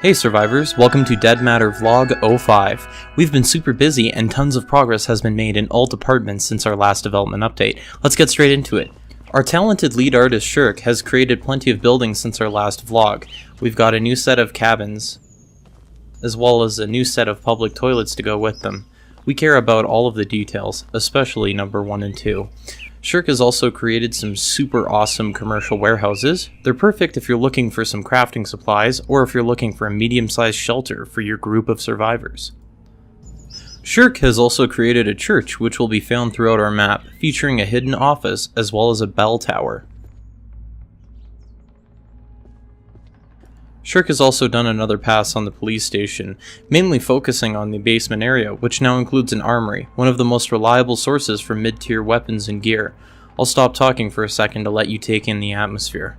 Hey survivors, welcome to Dead Matter Vlog 05. We've been super busy and tons of progress has been made in all departments since our last development update. Let's get straight into it. Our talented lead artist Shirk has created plenty of buildings since our last vlog. We've got a new set of cabins, as well as a new set of public toilets to go with them. We care about all of the details, especially number 1 and 2. Shirk has also created some super awesome commercial warehouses. They're perfect if you're looking for some crafting supplies, or if you're looking for a medium-sized shelter for your group of survivors. Shirk has also created a church which will be found throughout our map, featuring a hidden office as well as a bell tower. Shirk has also done another pass on the police station, mainly focusing on the basement area, which now includes an armory, one of the most reliable sources for mid-tier weapons and gear. I'll stop talking for a second to let you take in the atmosphere.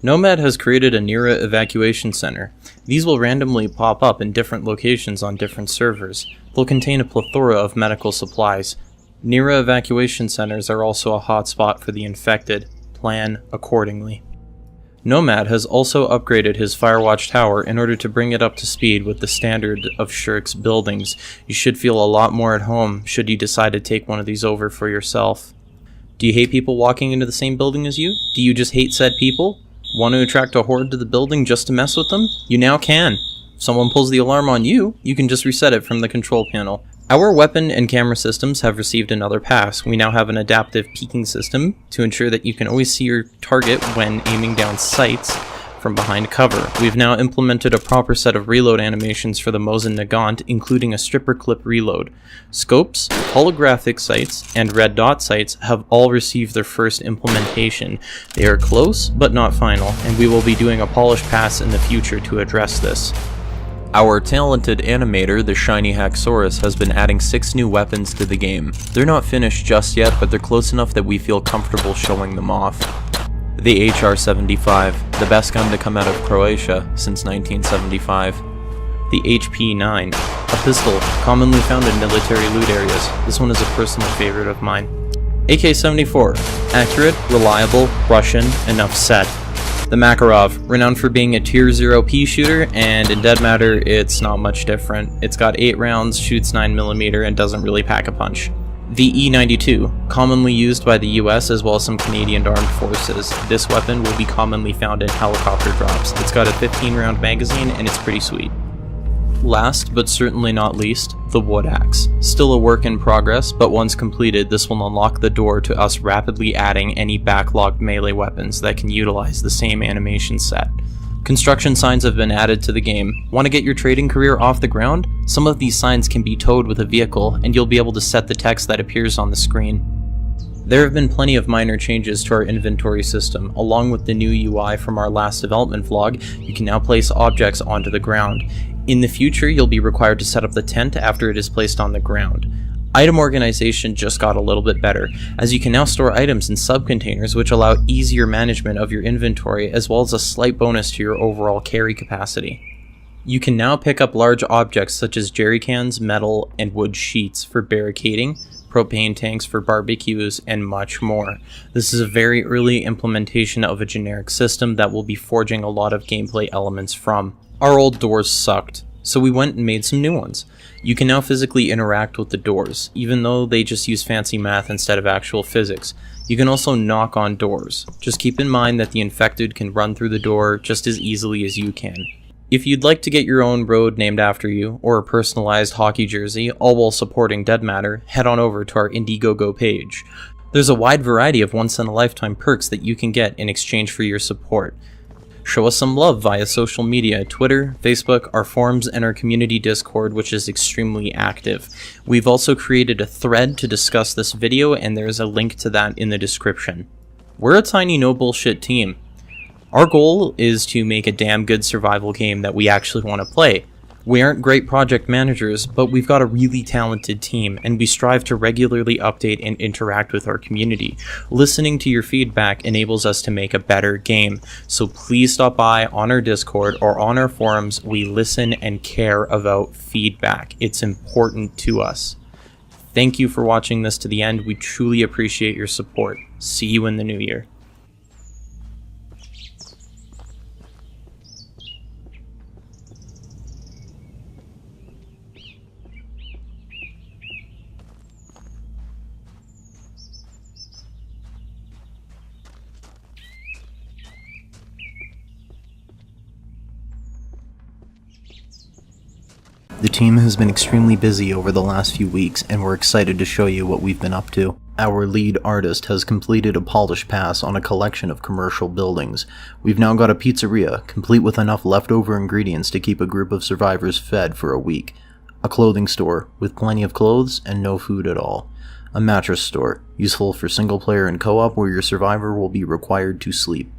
Nomad has created a Nira evacuation center. These will randomly pop up in different locations on different servers. They'll contain a plethora of medical supplies. Nira evacuation centers are also a hotspot for the infected. Plan accordingly. Nomad has also upgraded his Firewatch tower in order to bring it up to speed with the standard of Shirk's buildings. You should feel a lot more at home should you decide to take one of these over for yourself. Do you hate people walking into the same building as you? Do you just hate said people? Want to attract a horde to the building just to mess with them? You now can. If someone pulls the alarm on you, you can just reset it from the control panel. Our weapon and camera systems have received another pass. We now have an adaptive peeking system to ensure that you can always see your target when aiming down sights from behind cover. We've now implemented a proper set of reload animations for the Mosin Nagant, including a stripper clip reload. Scopes, holographic sights, and red dot sights have all received their first implementation. They are close, but not final, and we will be doing a polish pass in the future to address this. Our talented animator, the Shiny Haxorus, has been adding 6 new weapons to the game. They're not finished just yet, but they're close enough that we feel comfortable showing them off. The HR-75, the best gun to come out of Croatia since 1975. The HP-9, a pistol commonly found in military loot areas. This one is a personal favorite of mine. AK-74, accurate, reliable, Russian, enough said. The Makarov, renowned for being a tier 0 pea shooter, and in Dead Matter, it's not much different. It's got 8 rounds, shoots 9mm, and doesn't really pack a punch. The E92, commonly used by the US as well as some Canadian armed forces. This weapon will be commonly found in helicopter drops. It's got a 15-round magazine, and it's pretty sweet. Last, but certainly not least, the Wood Axe. Still a work in progress, but once completed, this will unlock the door to us rapidly adding any backlogged melee weapons that can utilize the same animation set. Construction signs have been added to the game. Want to get your trading career off the ground? Some of these signs can be towed with a vehicle, and you'll be able to set the text that appears on the screen. There have been plenty of minor changes to our inventory system. Along with the new UI from our last development vlog, you can now place objects onto the ground. In the future, you'll be required to set up the tent after it is placed on the ground. Item organization just got a little bit better, as you can now store items in sub-containers which allow easier management of your inventory as well as a slight bonus to your overall carry capacity. You can now pick up large objects such as jerry cans, metal, and wood sheets for barricading, propane tanks for barbecues, and much more. This is a very early implementation of a generic system that we'll be forging a lot of gameplay elements from. Our old doors sucked, so we went and made some new ones. You can now physically interact with the doors, even though they just use fancy math instead of actual physics. You can also knock on doors. Just keep in mind that the infected can run through the door just as easily as you can. If you'd like to get your own road named after you, or a personalized hockey jersey, all while supporting Dead Matter, head on over to our Indiegogo page. There's a wide variety of once-in-a-lifetime perks that you can get in exchange for your support. Show us some love via social media, Twitter, Facebook, our forums, and our community Discord, which is extremely active. We've also created a thread to discuss this video, and there's a link to that in the description. We're a tiny no bullshit team. Our goal is to make a damn good survival game that we actually want to play. We aren't great project managers, but we've got a really talented team, and we strive to regularly update and interact with our community. Listening to your feedback enables us to make a better game, so please stop by on our Discord or on our forums. We listen and care about feedback. It's important to us. Thank you for watching this to the end. We truly appreciate your support. See you in the new year. The team has been extremely busy over the last few weeks, and we're excited to show you what we've been up to. Our lead artist has completed a polish pass on a collection of commercial buildings. We've now got a pizzeria, complete with enough leftover ingredients to keep a group of survivors fed for a week. A clothing store, with plenty of clothes and no food at all. A mattress store, useful for single player and co-op where your survivor will be required to sleep.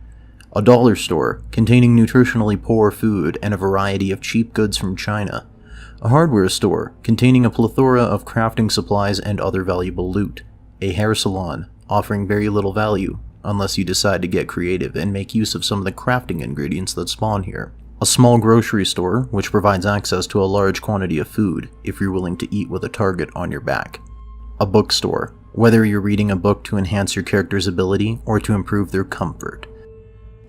A dollar store, containing nutritionally poor food and a variety of cheap goods from China. A hardware store, containing a plethora of crafting supplies and other valuable loot. A hair salon, offering very little value, unless you decide to get creative and make use of some of the crafting ingredients that spawn here. A small grocery store, which provides access to a large quantity of food, if you're willing to eat with a target on your back. A bookstore, whether you're reading a book to enhance your character's ability or to improve their comfort.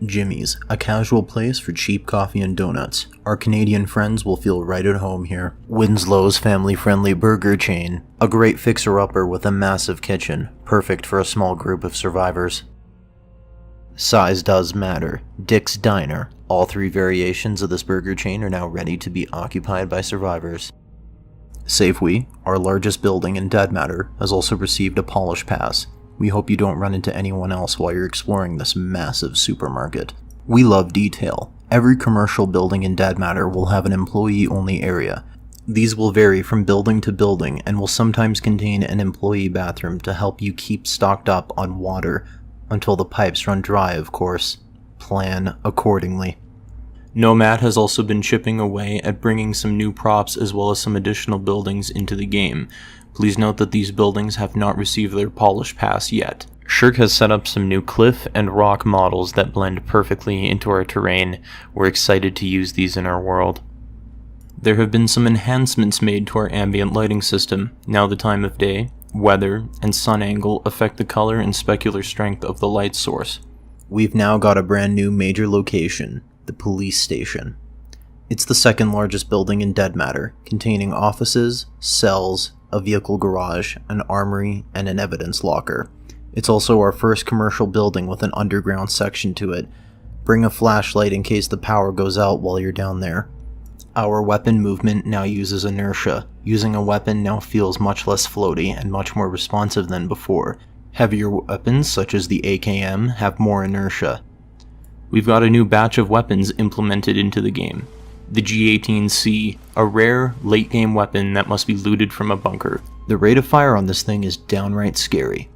Jimmy's, a casual place for cheap coffee and donuts. Our Canadian friends will feel right at home here. Winslow's family-friendly burger chain, a great fixer-upper with a massive kitchen, perfect for a small group of survivors. Size does matter. Dick's Diner. All 3 variations of this burger chain are now ready to be occupied by survivors. Safeway, our largest building in Dead Matter, has also received a polish pass. We hope you don't run into anyone else while you're exploring this massive supermarket. We love detail. Every commercial building in Dead Matter will have an employee-only area. These will vary from building to building and will sometimes contain an employee bathroom to help you keep stocked up on water, until the pipes run dry, of course. Plan accordingly. Nomad has also been chipping away at bringing some new props as well as some additional buildings into the game. Please note that these buildings have not received their polish pass yet. Shirk has set up some new cliff and rock models that blend perfectly into our terrain. We're excited to use these in our world. There have been some enhancements made to our ambient lighting system. Now the time of day, weather, and sun angle affect the color and specular strength of the light source. We've now got a brand new major location, the police station. It's the second largest building in Dead Matter, containing offices, cells, a vehicle garage, an armory, and an evidence locker. It's also our first commercial building with an underground section to it. Bring a flashlight in case the power goes out while you're down there. Our weapon movement now uses inertia. Using a weapon now feels much less floaty and much more responsive than before. Heavier weapons, such as the AKM, have more inertia. We've got a new batch of weapons implemented into the game. The G18C, a rare, late-game weapon that must be looted from a bunker. The rate of fire on this thing is downright scary.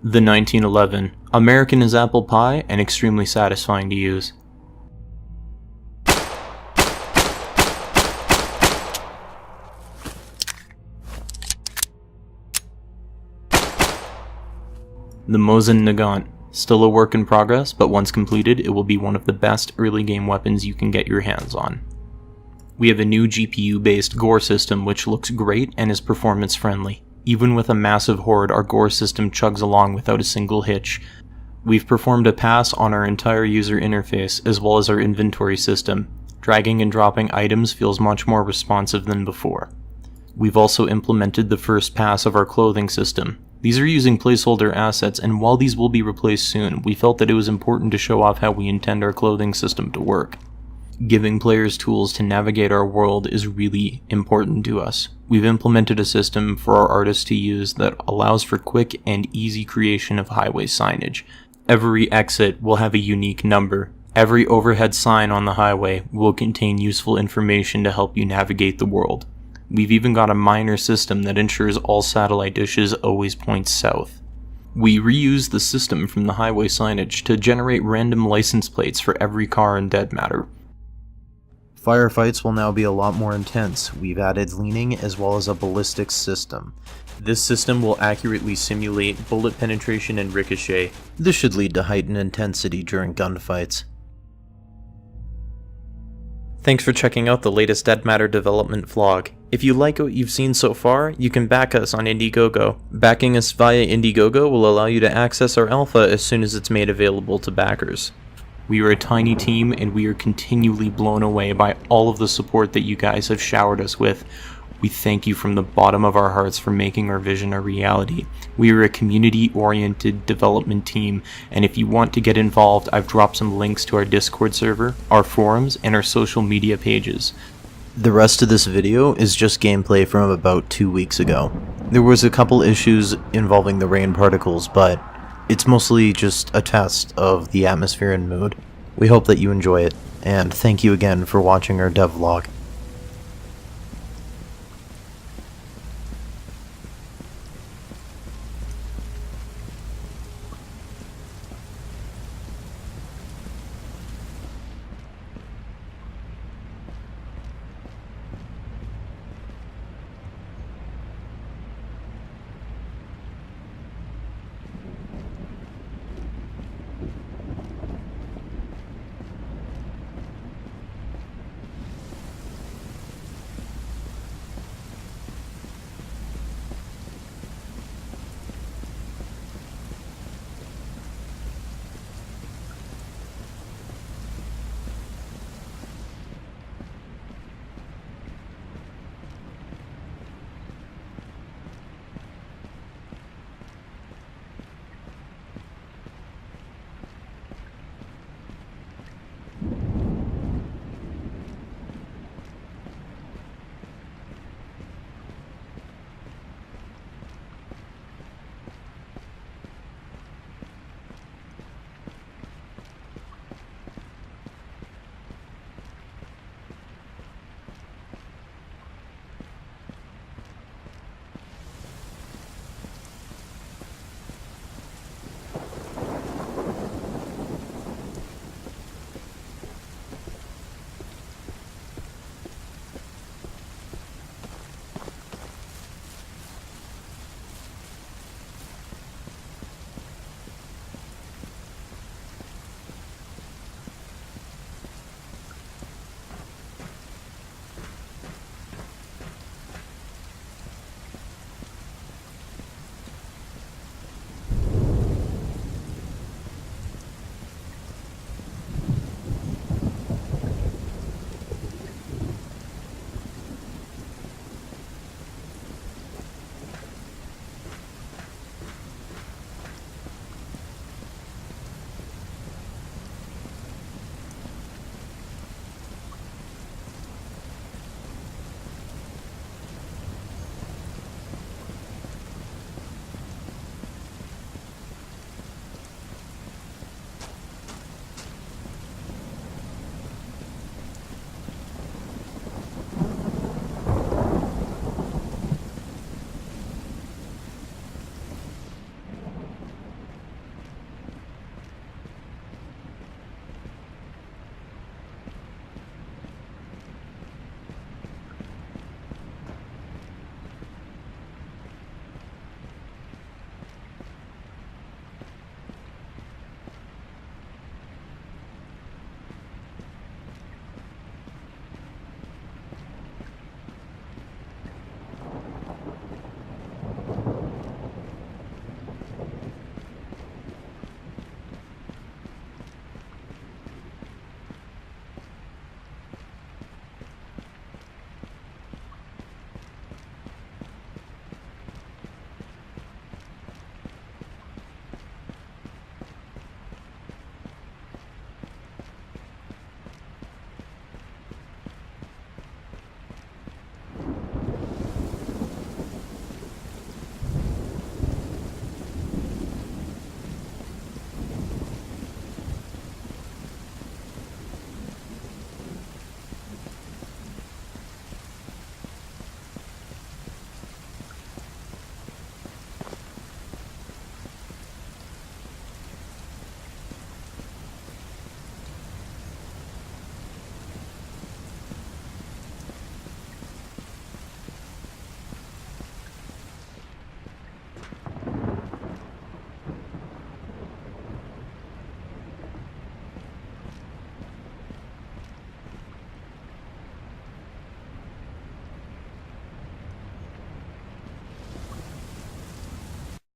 The 1911, American as apple pie and extremely satisfying to use. The Mosin Nagant, still a work in progress, but once completed, it will be one of the best early game weapons you can get your hands on. We have a new GPU-based gore system which looks great and is performance friendly. Even with a massive horde, our gore system chugs along without a single hitch. We've performed a pass on our entire user interface as well as our inventory system. Dragging and dropping items feels much more responsive than before. We've also implemented the first pass of our clothing system. These are using placeholder assets, and while these will be replaced soon, we felt that it was important to show off how we intend our clothing system to work. Giving players tools to navigate our world is really important to us. We've implemented a system for our artists to use that allows for quick and easy creation of highway signage. Every exit will have a unique number. Every overhead sign on the highway will contain useful information to help you navigate the world. We've even got a miner system that ensures all satellite dishes always point south. We reuse the system from the highway signage to generate random license plates for every car in Dead Matter. Firefights will now be a lot more intense. We've added leaning as well as a ballistics system. This system will accurately simulate bullet penetration and ricochet. This should lead to heightened intensity during gunfights. Thanks for checking out the latest Dead Matter development vlog. If you like what you've seen so far, you can back us on Indiegogo. Backing us via Indiegogo will allow you to access our alpha as soon as it's made available to backers. We are a tiny team, and we are continually blown away by all of the support that you guys have showered us with. We thank you from the bottom of our hearts for making our vision a reality. We are a community-oriented development team, and if you want to get involved, I've dropped some links to our Discord server, our forums, and our social media pages. The rest of this video is just gameplay from about 2 weeks ago. There was a couple issues involving the rain particles, but it's mostly just a test of the atmosphere and mood. We hope that you enjoy it, and thank you again for watching our devlog.